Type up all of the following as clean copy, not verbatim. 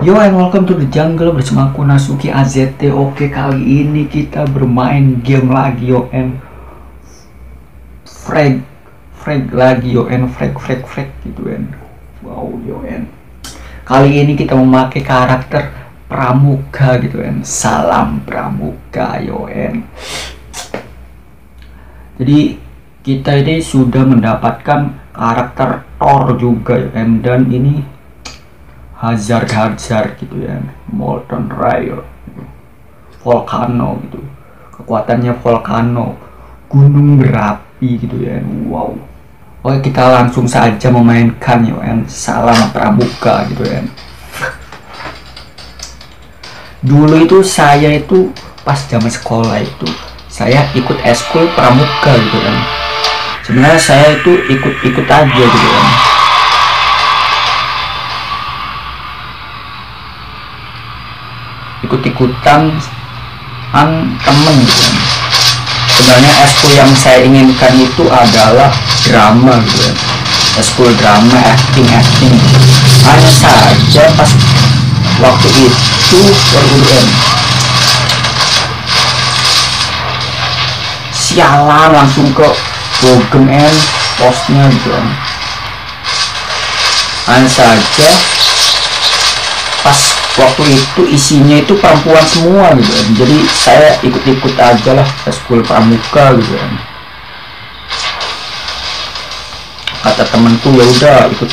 Yo and welcome to the jungle bersama aku Nasuki AZT. Oke, kali ini kita bermain game lagi yo and frag lagi yo and frag gitu and wow yo and kali ini kita memakai karakter pramuka gitu and salam pramuka yo and jadi kita ini sudah mendapatkan karakter Thor juga yo and dan ini Hazard gitu ya, Molten Rail, Volcano gitu, kekuatannya volcano, gunung berapi gitu ya, wow. Oke, kita langsung saja memainkan ya, salam pramuka gitu ya. Dulu itu saya itu pas zaman sekolah itu saya ikut eskul pramuka gitu kan. Sebenarnya saya itu ikut aja gitu kan. Ikut-ikutan temen gitu kan. Sebenarnya eskul yang saya inginkan itu adalah drama gitu kan. Eskul drama, acting gitu. Hanya saja pas waktu itu sialan langsung ke Bogem and postnya gitu kan. Hanya saja pas waktu itu isinya itu perempuan semua gitu kan. Jadi saya ikut aja lah eskul pramuka gitu kan. Kata temanku ya udah ikut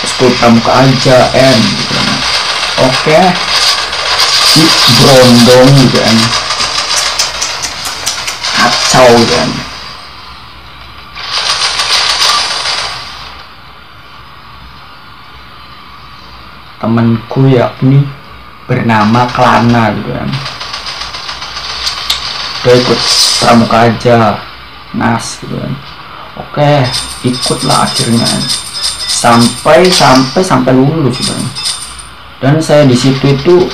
eskul pramuka aja gitu kan. Oke, di Brondong gitu kan. Kacau gitu kan. Temanku ya ini bernama Klana gitu kan. Dia ikut pramuka aja, nas gitu kan. Oke, ikutlah akhirnya sampai lulus gitu kan. Dan saya di situ itu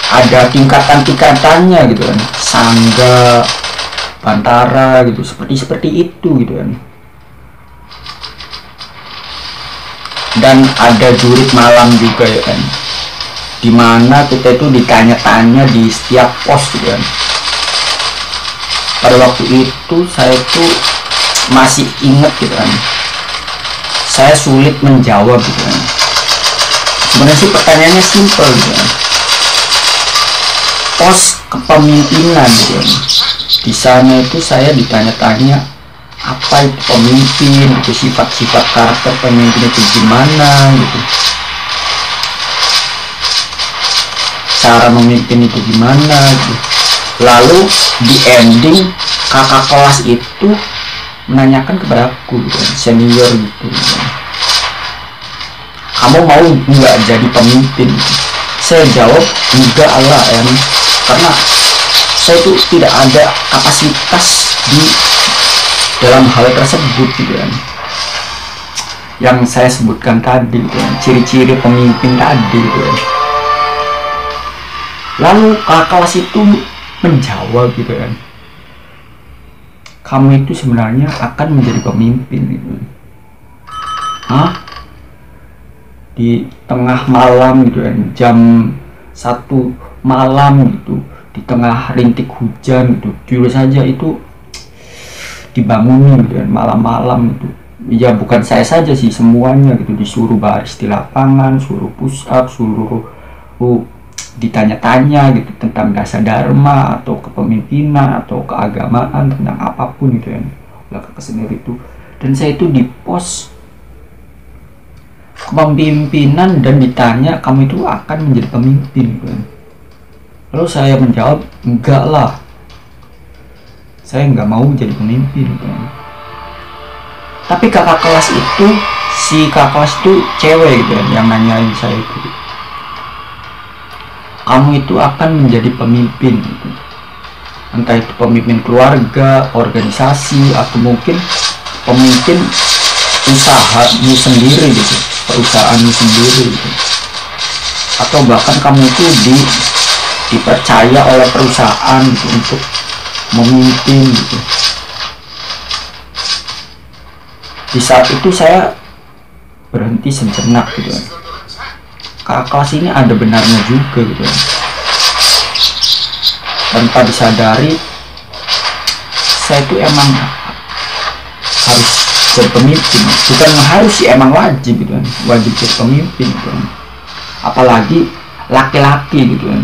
ada tingkatannya gitu kan. Sangga, Bantara gitu, seperti itu gitu kan. Dan ada jurit malam juga ya kan, dimana kita itu ditanya-tanya di setiap pos gitu kan. Pada waktu itu saya tuh masih inget gitu kan, saya sulit menjawab gitu kan. Sebenarnya sih pertanyaannya simple gitu kan, pos kepemimpinan gitu kan. Di sana itu saya ditanya-tanya apa itu pemimpin, itu sifat-sifat karakter pemimpin itu gimana gitu, cara memimpin itu gimana gitu. Lalu di ending kakak kelas itu menanyakan kepada aku gitu, senior gitu, kamu mau nggak jadi pemimpin? Saya jawab enggak lah ya, karena saya itu tidak ada kapasitas di dalam hal tersebut gitu kan, yang saya sebutkan tadi gitu kan, ciri-ciri pemimpin tadi gitu kan. Lalu kakak kelas itu menjawab gitu kan, kamu itu sebenarnya akan menjadi pemimpin gitu. Hah? Di tengah malam gitu kan, jam 1 malam gitu, di tengah rintik hujan gitu, jujur saja itu dibangunin gitu kan, malam-malam gitu. Ya bukan saya saja sih, semuanya gitu disuruh baris di lapangan, suruh push up, suruh ditanya-tanya gitu tentang dasar dharma atau kepemimpinan atau keagamaan, tentang apapun gitu kan, oleh kakak sendiri itu. Dan saya itu di pos kepemimpinan dan ditanya kamu itu akan menjadi pemimpin gitu kan. Lalu saya menjawab enggak lah, saya nggak mau jadi pemimpin kan. Tapi kakak kelas itu, si kakak kelas itu cewek gitu kan, yang nanyain saya itu, kamu itu akan menjadi pemimpin gitu. Entah itu pemimpin keluarga, organisasi, atau mungkin pemimpin usahamu sendiri gitu, perusahaanmu sendiri gitu. Atau bahkan kamu itu dipercaya oleh perusahaan gitu untuk memimpin gitu. Di saat itu saya berhenti sejenak gitu kan. kakak kelas ini ada benarnya juga gitu kan. Tanpa disadari saya itu emang harus jadi pemimpin, bukan harus sih, emang wajib gitu kan, wajib jadi pemimpin gitu kan. Apalagi laki-laki gitu kan,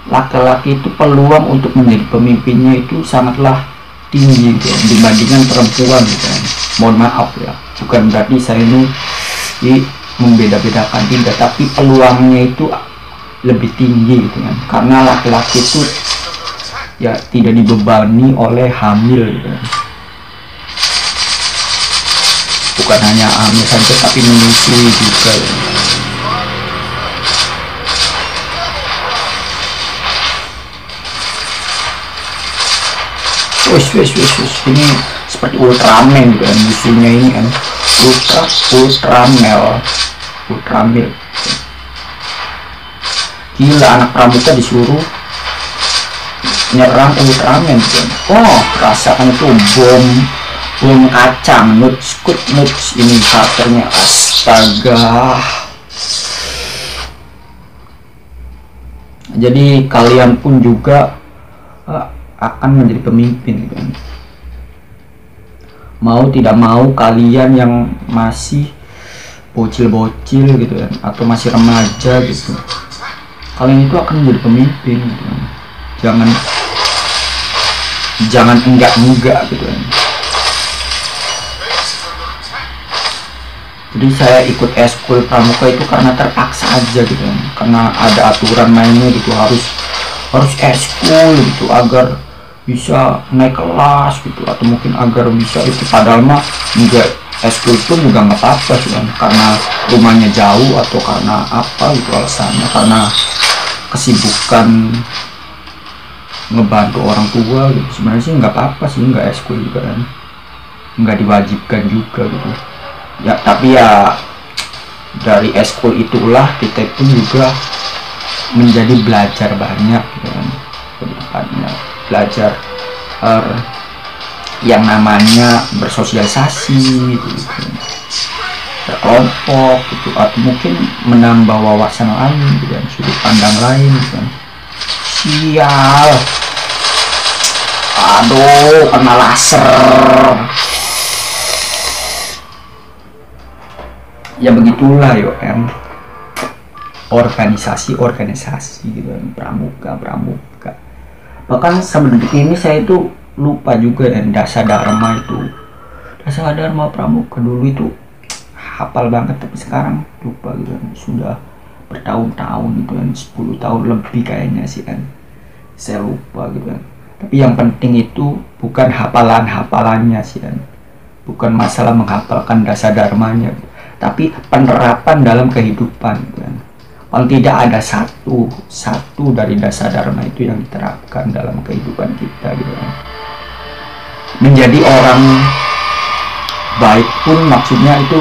laki-laki itu peluang untuk menjadi pemimpinnya itu sangatlah tinggi gitu kan, dibandingkan perempuan gitu kan. Mohon maaf ya, bukan berarti saya ini membeda-bedakan, tidak, tapi peluangnya itu lebih tinggi gitu kan, karena laki-laki itu ya tidak dibebani oleh hamil gitu kan. Bukan hanya hamil saja tapi menyusui juga ya. Wis ini seperti Ultraman gitu kan, musuhnya ini kan Ultramil. Gila, anak pramuka disuruh nyerang Ultraman gitu kan. Oh, rasakan itu bom kacang, nuts ini karakternya, astaga. Jadi kalian pun juga akan menjadi pemimpin gitu kan. Mau tidak mau kalian yang masih bocil-bocil gitu kan, atau masih remaja gitu, kalian itu akan menjadi pemimpin gitu kan. Jangan enggak gitu kan. Jadi saya ikut eskul pramuka itu karena terpaksa aja gitu kan, karena ada aturan mainnya gitu, harus eskul gitu agar bisa naik kelas gitu, atau mungkin agar bisa itu, padahal mah enggak, eskul pun juga nggak apa-apa sih kan, karena rumahnya jauh atau karena apa gitu alasannya, karena kesibukan ngebantu orang tua gitu. Sebenarnya sih nggak apa-apa sih, nggak eskul juga kan, nggak diwajibkan juga gitu ya. Tapi ya dari eskul itulah kita pun juga menjadi belajar banyak gitu kan, kedepannya belajar yang namanya bersosialisasi gitu, berkelompok gitu, atau mungkin menambah wawasan lain gitu kan, sudut pandang lain gitu kan. Sial, aduh, kena laser. Ya begitulah yo em, organisasi gitu kan, pramuka. Bahkan sampai detik ini saya itu lupa juga dan dasar dharma pramuka dulu itu hafal banget, tapi sekarang lupa gitu kan. Sudah bertahun-tahun gitu kan, 10 tahun lebih kayaknya sih kan, saya lupa gitu kan. Tapi yang penting itu bukan hafalannya sih kan, bukan masalah menghafalkan dasar dharmanya, tapi penerapan dalam kehidupan gitu kan. Paling tidak ada satu dari dasar dharma itu yang diterapkan dalam kehidupan kita gitu kan. Menjadi orang baik pun maksudnya itu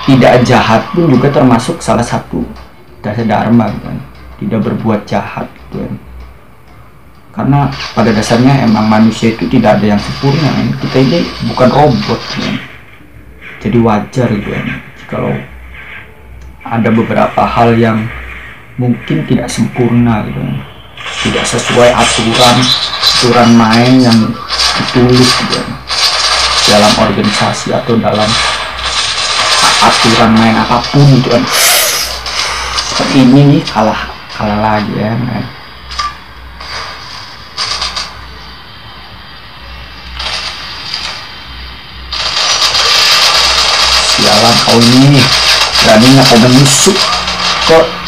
tidak jahat pun juga termasuk salah satu dasar dharma gitu kan. Tidak berbuat jahat gitu kan. Karena pada dasarnya emang manusia itu tidak ada yang sempurna kan. Kita ini bukan robot gitu kan. Jadi wajar gitu kan kalau ada beberapa hal yang mungkin tidak sempurna gitu, tidak sesuai aturan main yang ditulis gitu, dalam organisasi atau dalam aturan main apapun gitu kan. Seperti ini nih, kalah lagi ya kan. Sialan kau ini, beraninya kau menyusup kok.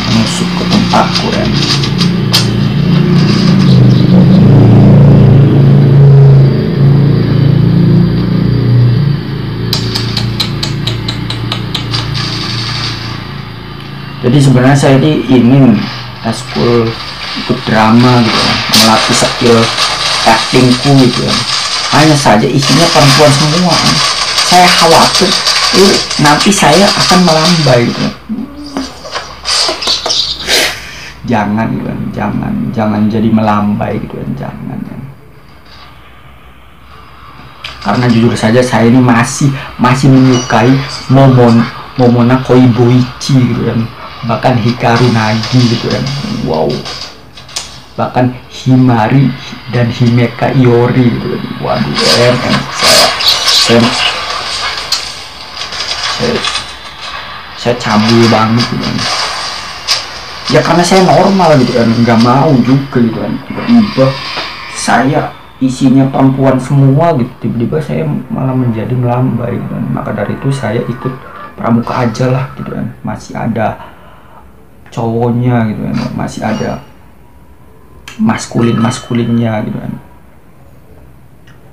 Masuk ke tempatku ya. Jadi sebenarnya saya ini ingin eskul ikut drama gitu ya, melatih skill actingku gitu ya. Hanya saja isinya perempuan semua kan. Saya khawatir nanti saya akan melambai gitu. Jangan gitu kan, jangan jadi melambai gitu kan, jangan kan. karena jujur saja saya ini masih menyukai Momona Koiboichi gitu kan, bahkan Hikaru Nagi gitu kan, wow, bahkan Himari dan Himeka Iori gitu kan. Waduh, saya cabul banget gitu kan. Ya karena saya normal gitu kan, nggak mau juga gitu kan, tiba-tiba saya isinya perempuan semua gitu, tiba-tiba saya malah menjadi melambai gitu kan. Maka dari itu saya ikut pramuka aja lah gitu kan, masih ada cowoknya gitu kan, masih ada maskulinnya gitu kan.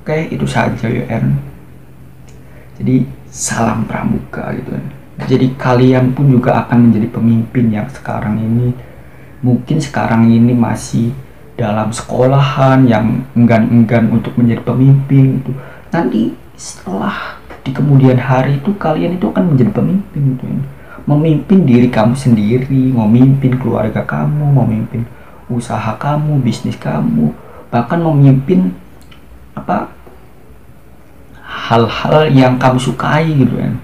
Oke, itu saja ya. Jadi salam pramuka gitu kan. Jadi kalian pun juga akan menjadi pemimpin yang sekarang ini, mungkin sekarang ini masih dalam sekolahan yang enggan-enggan untuk menjadi pemimpin itu. Nanti setelah di kemudian hari itu kalian itu akan menjadi pemimpin gitu kan. Memimpin diri kamu sendiri, memimpin keluarga kamu, memimpin usaha kamu, bisnis kamu, bahkan memimpin hal-hal yang kamu sukai gitu kan,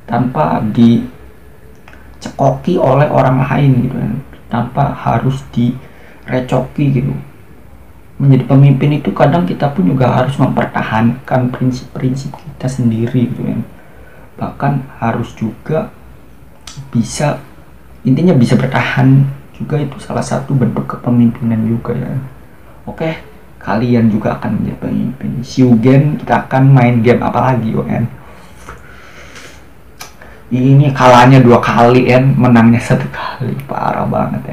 tanpa dicekoki oleh orang lain gitu kan, tanpa harus direcoki gitu. Menjadi pemimpin itu kadang kita pun juga harus mempertahankan prinsip-prinsip kita sendiri gitu kan, bahkan harus juga bisa, intinya bisa bertahan juga, itu salah satu bentuk kepemimpinan juga ya. Oke, kalian juga akan menjadi pemimpin. See you again, kita akan main game apa lagi UN. Ini kalahnya 2 kali menangnya 1 kali, parah banget